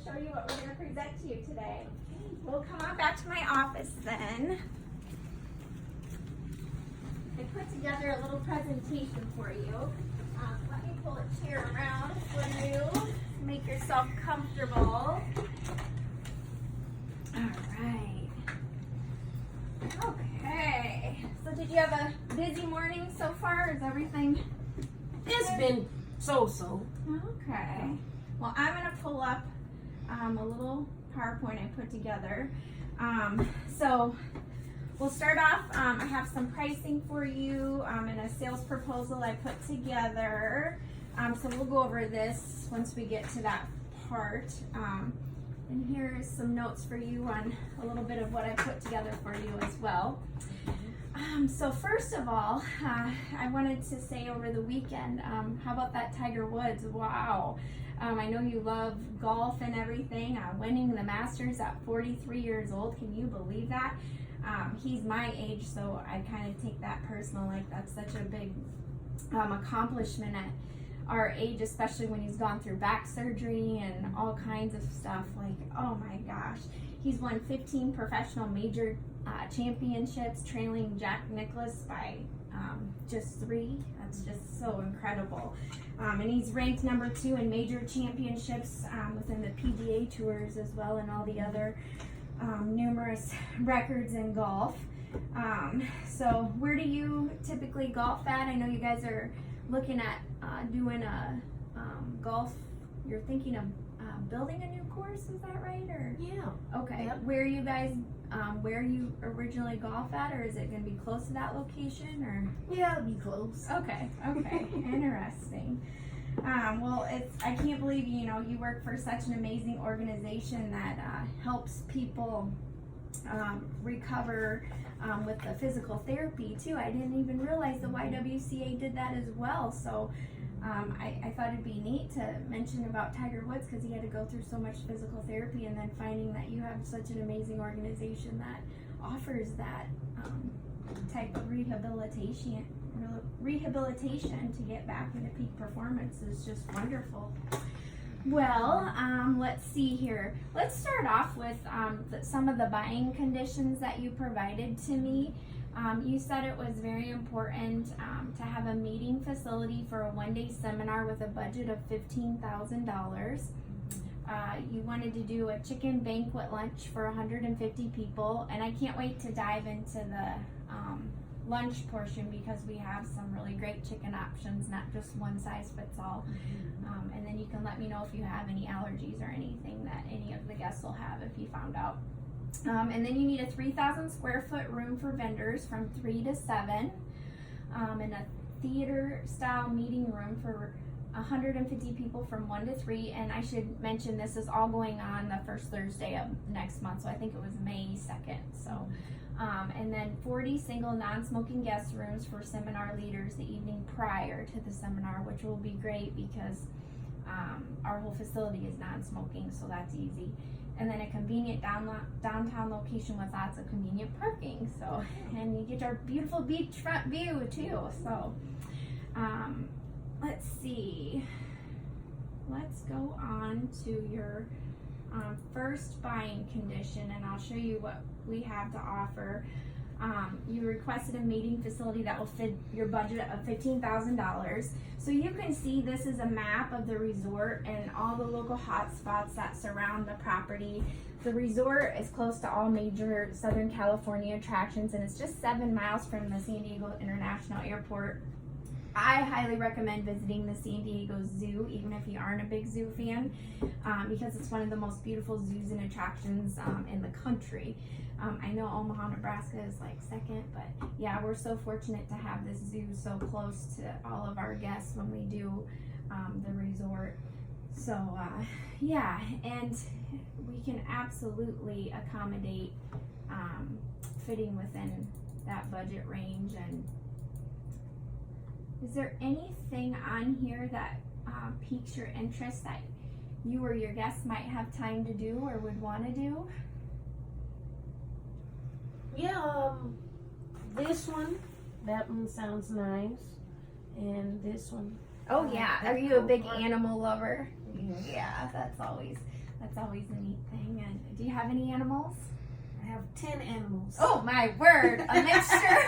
show you what we're going to present to you today. We'll come on back to my office then. I put together a little presentation for you. Let me pull a chair around for you. Make yourself comfortable. All right. Okay. So did you have a busy morning so far? Is everything? It's been so-so. Okay. Well, I'm going to pull up a little PowerPoint I put together. So we'll start off. I have some pricing for you and a sales proposal I put together. So we'll go over this once we get to that part. And here's some notes for you on a little bit of what I put together for you as well. So first of all, I wanted to say over the weekend, how about that Tiger Woods? Wow. I know you love golf and everything. Winning the Masters at 43 years old. Can you believe that? He's my age, so I kind of take that personal. Like, that's such a big accomplishment at our age, especially when he's gone through back surgery and all kinds of stuff. Like, oh my gosh. He's won 15 professional major championships, trailing Jack Nicklaus by just 3. That's just so incredible. And he's ranked number 2 in major championships within the PGA tours as well, and all the other numerous records in golf. So where do you typically golf at? I know you guys are looking at doing a golf. You're thinking of building a new course, is that right? Or Yeah. okay. Yep. Where you originally golf at, or is it going to be close to that location, or? Yeah, it'll be close. Okay. Interesting. Well, I can't believe you work for such an amazing organization that helps people recover with the physical therapy too. I didn't even realize the YWCA did that as well. So I thought it'd be neat to mention about Tiger Woods, because he had to go through so much physical therapy, and then finding that you have such an amazing organization that offers that type of rehabilitation to get back into peak performance is just wonderful. Well, let's see here. Let's start off with some of the buying conditions that you provided to me. You said it was very important to have a meeting facility for a one-day seminar with a budget of $15,000. You wanted to do a chicken banquet lunch for 150 people, and I can't wait to dive into the lunch portion, because we have some really great chicken options, not just one size fits all. And then you can let me know if you have any allergies or anything that any of the guests will have if you found out. And then you need a 3,000 square foot room for vendors from 3 to 7, and a theater style meeting room for 150 people from 1 to 3. And I should mention, this is all going on the first Thursday of next month, so I think it was May 2nd. So and then 40 single non-smoking guest rooms for seminar leaders the evening prior to the seminar, which will be great because our whole facility is non-smoking, so that's easy. And then a convenient downtown location with lots of convenient parking. So, and you get our beautiful beachfront view too. So, let's see. Let's go on to your first buying condition, and I'll show you what we have to offer. You requested a meeting facility that will fit your budget of $15,000. So you can see this is a map of the resort and all the local hot spots that surround the property. The resort is close to all major Southern California attractions, and it's just 7 miles from the San Diego International Airport. I highly recommend visiting the San Diego Zoo, even if you aren't a big zoo fan, because it's one of the most beautiful zoos and attractions in the country. I know Omaha, Nebraska is like second, but yeah, we're so fortunate to have this zoo so close to all of our guests when we do the resort. So yeah, and we can absolutely accommodate fitting within that budget range. And is there anything on here that piques your interest that you or your guests might have time to do or would want to do? Yeah, this one, that one sounds nice, and this one. Oh yeah, are you a big animal lover? Yeah, that's always That's always a neat thing. And do you have any animals? I have 10 animals. Oh my word, a mixture.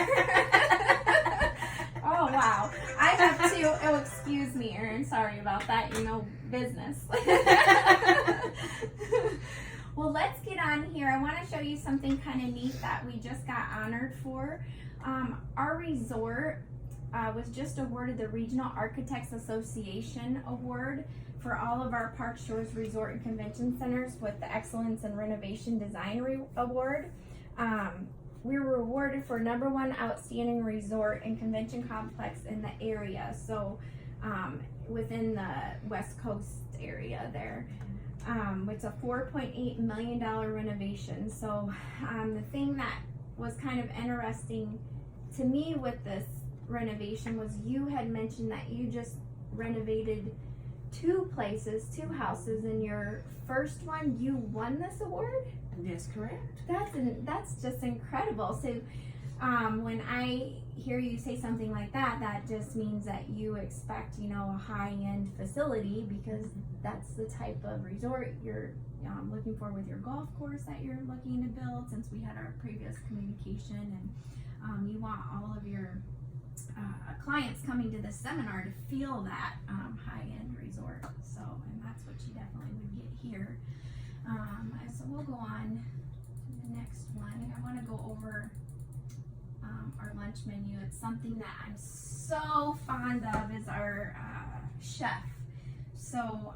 Oh wow. I have 2. Oh, excuse me, Erin. Sorry about that. You know, business. Well, let's get on here. I want to show you something kind of neat that we just got honored for. Our resort was just awarded the Regional Architects Association Award for all of our park, shores, resort, and convention centers with the Excellence in Renovation Design Award. We were awarded for #1 outstanding resort and convention complex in the area, so within the West Coast area there. It's a $4.8 million renovation. So the thing that was kind of interesting to me with this renovation was you had mentioned that you just renovated 2 places, 2 houses, and your first one you won this award. That's correct. That's just incredible. So when I hear you say something like that, that just means that you expect, you know, a high-end facility, because that's the type of resort you're looking for with your golf course that you're looking to build, since we had our previous communication, and you want all of your clients coming to this seminar to feel that high-end resort. So, and that's what you definitely would get here. So we'll go on to the next one. I want to go over our lunch menu. It's something that I'm so fond of, is our chef. So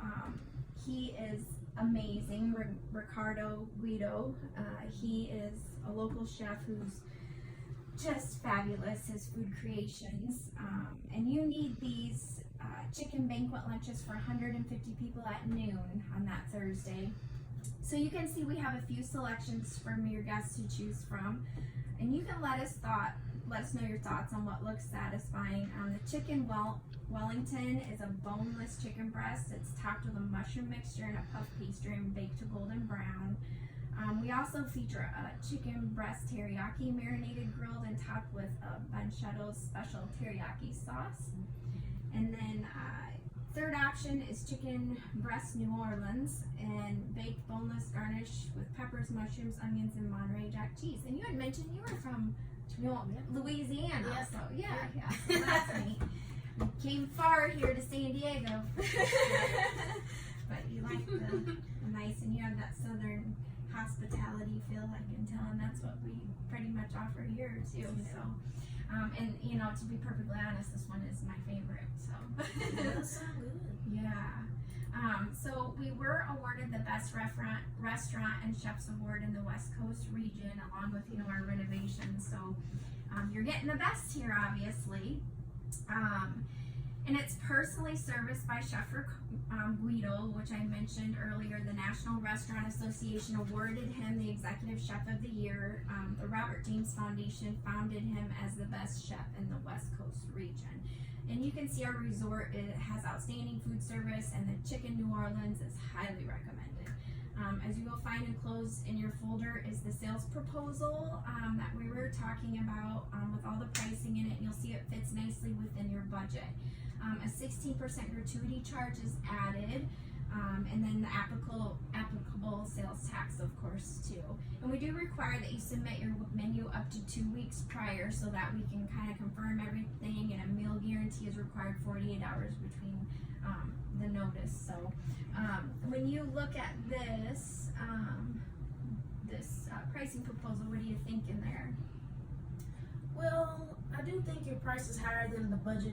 he is amazing, Ricardo Guido. He is a local chef who's just fabulous, his food creations. And you need these chicken banquet lunches for 150 people at noon on that Thursday. So you can see we have a few selections from your guests to choose from, and you can let us know your thoughts on what looks satisfying. The chicken Wellington is a boneless chicken breast. It's topped with a mushroom mixture and a puff pastry and baked to golden brown. We also feature a chicken breast teriyaki, marinated, grilled, and topped with a Banchetto's special teriyaki sauce. And then third option is chicken breast New Orleans, and baked boneless, garnished with peppers, mushrooms, onions, and Monterey Jack cheese. And you had mentioned you were from Louisiana, Yes. So yeah, so that's neat. You came far here to San Diego, but you like the nice, and you have that southern hospitality feel, I can tell, and that's what we pretty much offer here too. So, and you know, to be perfectly honest, this one is my favorite. So, That sounds good. yeah. So we were awarded the Best Restaurant and Chefs Award in the West Coast region, along with, you know, our renovations. So you're getting the best here, obviously. And it's personally serviced by Chef Guido, which I mentioned earlier. The National Restaurant Association awarded him the Executive Chef of the Year. The Robert James Foundation founded him as the best chef in the West Coast region. And you can see our resort, it has outstanding food service, and the chicken New Orleans is highly recommended. As you will find enclosed in your folder is the sales proposal that we were talking about with all the pricing in it. You'll see it fits nicely within your budget. A 16% gratuity charge is added, and then the applicable sales tax, of course, too. And we do require that you submit your menu up to 2 weeks prior, so that we can kind of confirm everything, and a meal guarantee is required 48 hours between the notice. So when you look at this pricing proposal, what do you think in there? Well, I do think your price is higher than the budget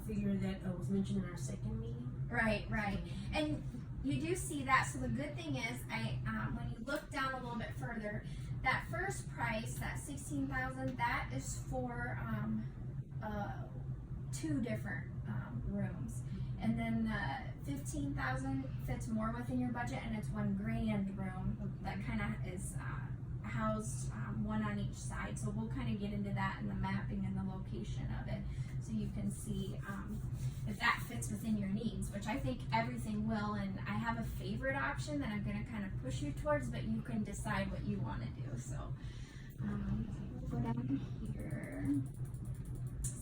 figure that was mentioned in our second meeting. Right. And you do see that. So the good thing is, when you look down a little bit further, that first price, that $16,000, that is for 2 different rooms. And then the $15,000 fits more within your budget, and it's 1 grand room that kind of is housed one on each side. So we'll kind of get into that in the mapping and the location of it, so you can see if that fits within your needs, which I think everything will. And I have a favorite option that I'm going to kind of push you towards, but you can decide what you want to do. So we'll go down here.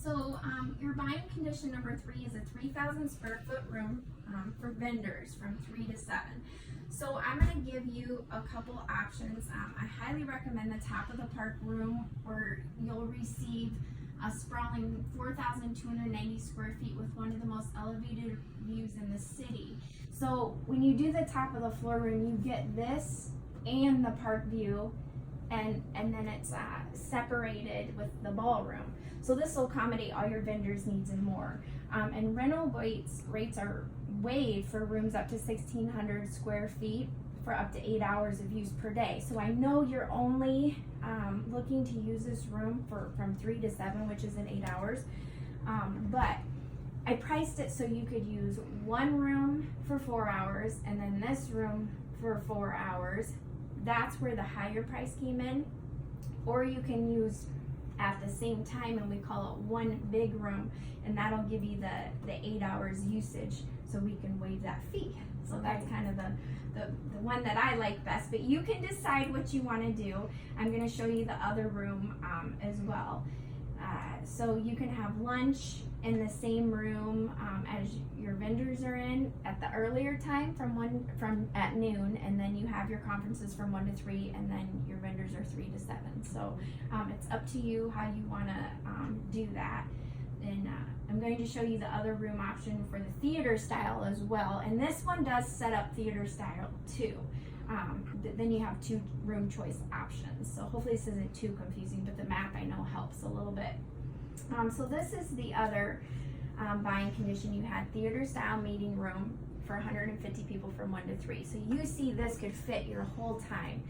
So So your buying condition number 3 is a 3,000 square foot room for vendors from 3 to 7. So I'm going to give you a couple options. I highly recommend the top of the park room, where you'll receive a sprawling 4,290 square feet with one of the most elevated views in the city. So when you do the top of the floor room, you get this and the park view, and then it's separated with the ballroom. So this will accommodate all your vendors' needs and more. And rental rates are waived for rooms up to 1,600 square feet for up to 8 hours of use per day. So I know you're only looking to use this room from 3 to 7, which is in 8 hours. But I priced it so you could use one room for 4 hours and then this room for 4 hours. That's where the higher price came in. Or you can use at the same time, and we call it one big room, and that'll give you the 8 hours usage, so we can waive that fee. So that's kind of the one that I like best, but you can decide what you want to do. I'm going to show you the other room as well. So you can have lunch in the same room as your vendors are in at the earlier time from at noon, and then you have your conferences from 1 to 3, and then your vendors are 3 to 7. So it's up to you how you want to do that. And I'm going to show you the other room option for the theater style as well, and this one does set up theater style too. Then you have 2 room choice options. So hopefully this isn't too confusing, but the map I know helps a little bit. So this is the other buying condition. You had theater style meeting room for 150 people from 1 to 3. So you see this could fit your whole time.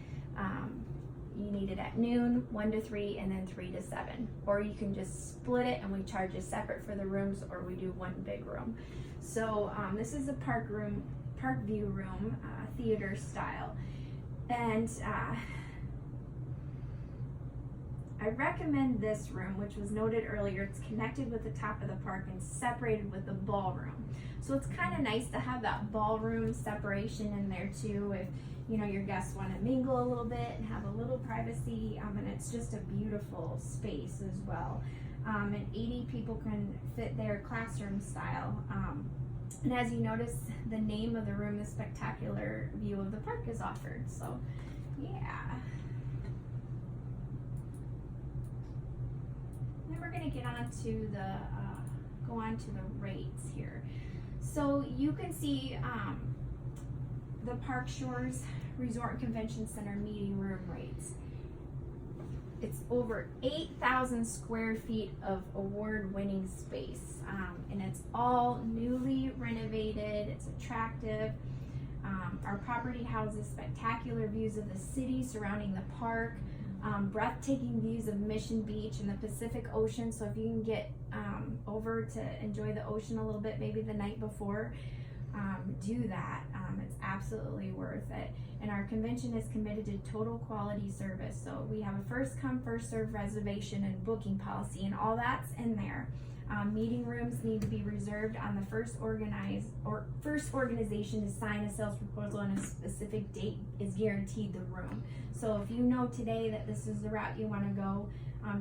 You need it at noon, 1 to 3, and then 3 to 7. Or you can just split it and we charge you separate for the rooms, or we do one big room. So this is a park view room, theater style. And I recommend this room, which was noted earlier. It's connected with the top of the park and separated with the ballroom. So it's kind of nice to have that ballroom separation in there too, if your guests want to mingle a little bit and have a little privacy, and it's just a beautiful space as well. And 80 people can fit there, classroom style. And as you notice, the name of the room, the spectacular view of the park, is offered. So yeah. Then we're going to get on to go on to the rates here. So you can see the Park Shores Resort and Convention Center meeting room rates. It's over 8,000 square feet of award-winning space, and it's all newly renovated. It's attractive. Our property houses spectacular views of the city surrounding the park, breathtaking views of Mission Beach and the Pacific Ocean. So if you can get over to enjoy the ocean a little bit, maybe the night before, do that. It's absolutely worth it. And our convention is committed to total quality service. So we have a first come, first served reservation and booking policy, and all that's in there. Meeting rooms need to be reserved on the first organization to sign a sales proposal, and a specific date is guaranteed the room. So if you know today that this is the route you want to go,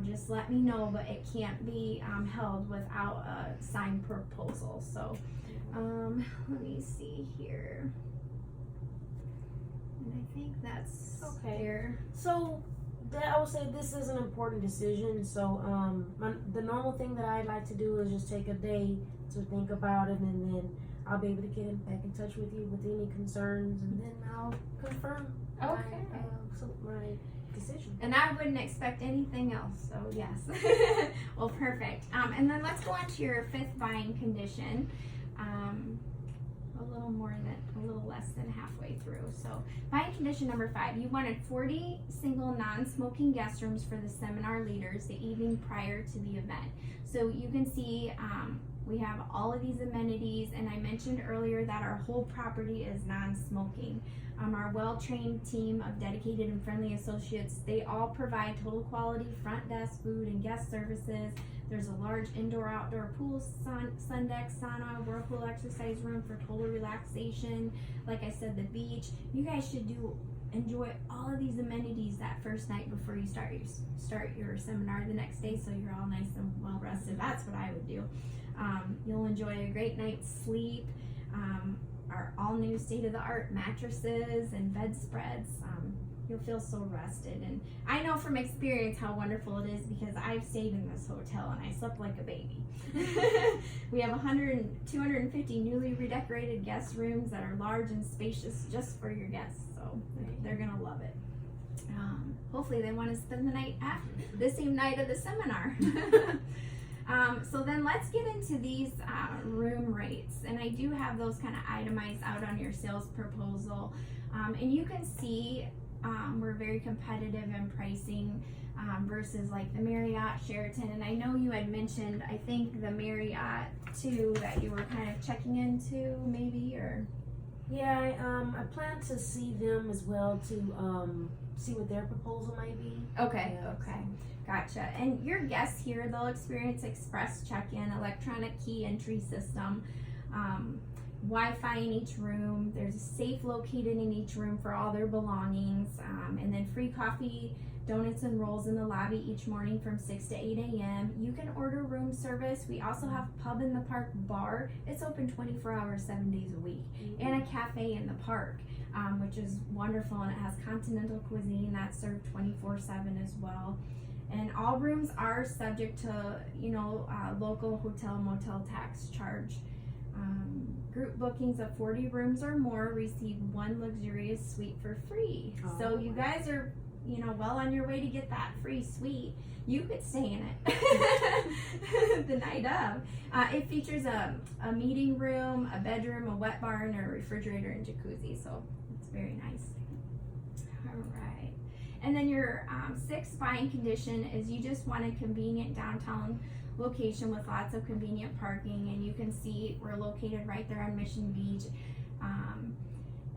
just let me know, but it can't be held without a signed proposal. So let me see here. And I think that's okay. Here. So I would say this is an important decision. So the normal thing that I like to do is just take a day to think about it, and then I'll be able to get back in touch with you with any concerns, and then I'll confirm my decision. And I wouldn't expect anything else, so yes. Well, perfect. And then let's go on to your 5th buying condition. A little less than halfway through. So buying condition number 5, you wanted 40 single non-smoking guest rooms for the seminar leaders the evening prior to the event. So you can see we have all of these amenities, and I mentioned earlier that our whole property is non-smoking. Our well-trained team of dedicated and friendly associates, they all provide total quality front desk, food, and guest services. There's a large indoor-outdoor pool, sun deck, sauna, whirlpool exercise room for total relaxation. Like I said, the beach. You guys should do enjoy all of these amenities that first night before you start your seminar the next day, so you're all nice and well rested. That's what I would do. You'll enjoy a great night's sleep. Our all new state-of-the-art mattresses and bedspreads. You'll feel so rested, and I know from experience how wonderful it is because I've stayed in this hotel and I slept like a baby. We have 250 newly redecorated guest rooms that are large and spacious just for your guests, so they're gonna love it. Hopefully they want to spend the night after the same night of the seminar. So then let's get into these room rates, and I do have those kind of itemized out on your sales proposal, and you can see we're very competitive in pricing versus like the Marriott, Sheraton, and I know you had mentioned, I think the Marriott too, that you were kind of checking into maybe, or? Yeah, I plan to see them as well to see what their proposal might be. Okay, Yeah. okay. Gotcha. And your guests here, they'll experience express check-in, electronic key entry system, Wi-Fi in each room. There's a safe located in each room for all their belongings, and then free coffee, donuts, and rolls in the lobby each morning from 6 to 8 a.m. You can order room service. We also have Pub in the Park bar. It's open 24 hours, 7 days a week, and a cafe in the park, which is wonderful, and it has continental cuisine that's served 24/7 as well. And all rooms are subject to, local hotel motel tax charge. Group bookings of 40 rooms or more receive one luxurious suite for free. Oh, So you guys are, well on your way to get that free suite. You could stay in it the night of. It features a meeting room, a bedroom, a wet bar, and a refrigerator and jacuzzi. So it's very nice. All right. And then your sixth buying condition is you just want a convenient downtown location with lots of convenient parking, and you can see we're located right there on Mission Beach,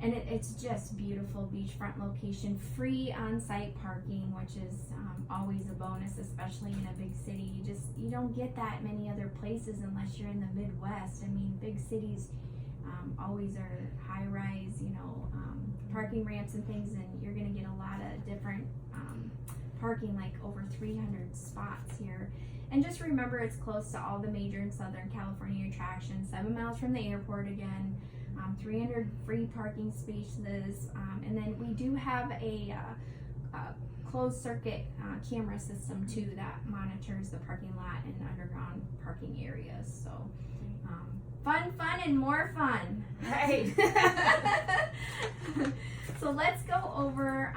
and it's just beautiful beachfront location, free on-site parking, which is always a bonus, especially in a big city. You don't get that many other places unless you're in the Midwest. I mean, big cities always are high-rise, parking ramps and things, and you're gonna get a lot of different parking, like over 300 spots here. And just remember, it's close to all the major and Southern California attractions, 7 miles from the airport again, 300 free parking spaces, and then we do have a closed circuit camera system too that monitors the parking lot and underground parking areas. So fun, and more fun. Right. So let's go over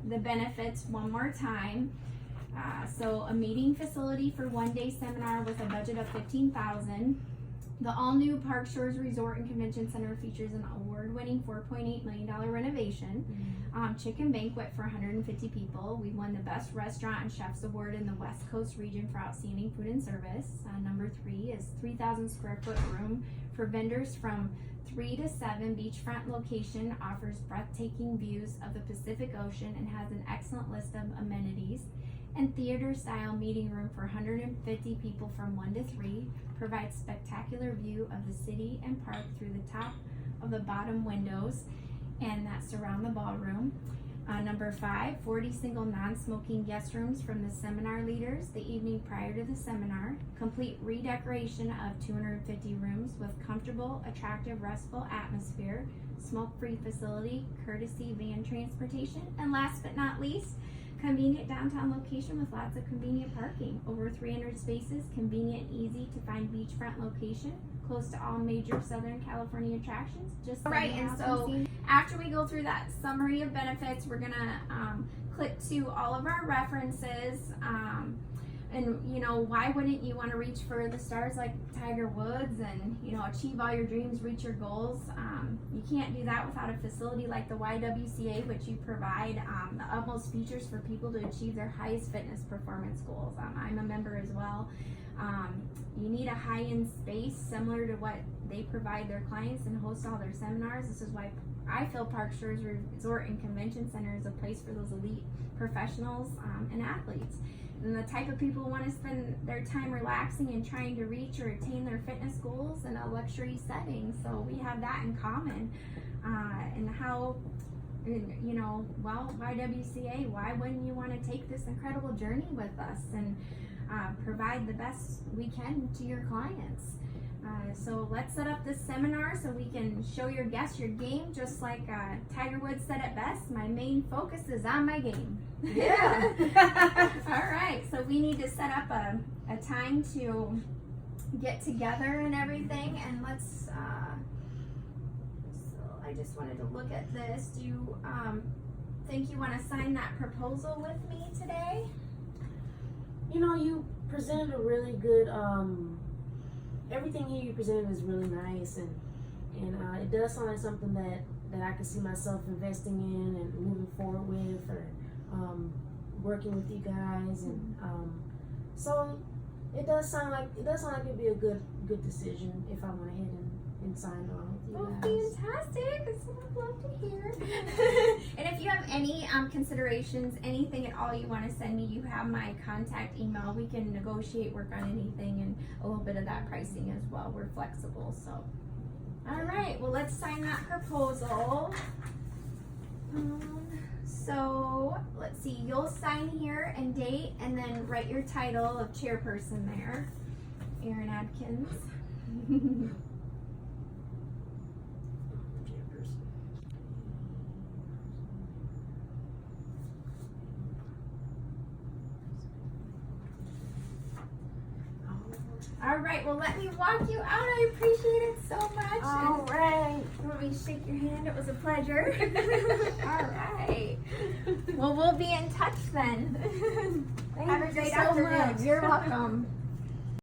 the benefits one more time. So a meeting facility for 1-day seminar with a budget of $15,000. The all-new Park Shores Resort and Convention Center features an award-winning $4.8 million renovation. Chicken banquet for 150 people. We won the Best Restaurant and Chefs Award in the West Coast region for outstanding food and service. Number 3 is 3,000 square foot room for vendors from 3 to 7 beachfront location, offers breathtaking views of the Pacific Ocean and has an excellent list of amenities. And theater-style meeting room for 150 people from 1 to 3 provides spectacular view of the city and park through the top of the bottom windows, and that surround the ballroom. Number 5, 40 single non-smoking guest rooms from the seminar leaders the evening prior to the seminar. Complete redecoration of 250 rooms with comfortable, attractive, restful atmosphere. Smoke-free facility, courtesy van transportation. And last but not least, convenient downtown location with lots of convenient parking. Over 300 spaces, convenient, easy to find beachfront location, close to all major Southern California attractions. Just right, and so after we go through that summary of benefits, we're gonna click to all of our references. And why wouldn't you want to reach for the stars like Tiger Woods and achieve all your dreams, reach your goals? You can't do that without a facility like the YWCA, which you provide the utmost features for people to achieve their highest fitness performance goals. I'm a member as well. You need a high-end space similar to what they provide their clients and host all their seminars. This is why I feel Park Shores Resort and Convention Center is a place for those elite professionals and athletes. And the type of people who want to spend their time relaxing and trying to reach or attain their fitness goals in a luxury setting. So we have that in common. And how you know, well, YWCA, why wouldn't you want to take this incredible journey with us and provide the best we can to your clients? So let's set up this seminar so we can show your guests your game, just like Tiger Woods said it best, my main focus is on my game. Yeah. All right, so we need to set up a time to get together and everything, and let's, so I just wanted to look at this. Do you think you want to sign that proposal with me today? You know, you presented a really good, everything here you presented is really nice, and it does sound like something that I can see myself investing in and moving forward with, or working with you guys, and so it does sound like it'd be a good decision if I went ahead and signed on with you guys. Fantastic! That's what I'd love to hear. And if you have any considerations, anything at all you want to send me, you have my contact email. We can negotiate, work on anything, and a little bit of that pricing as well. We're flexible, so. All right, well, let's sign that proposal. So let's see, you'll sign here and date, and then write your title of chairperson there, Erin Adkins. All right, well, let me walk you out. I appreciate it so much. All right. You want me to shake your hand? It was a pleasure. All right. Well, we'll be in touch then. Have a great afternoon. You're welcome.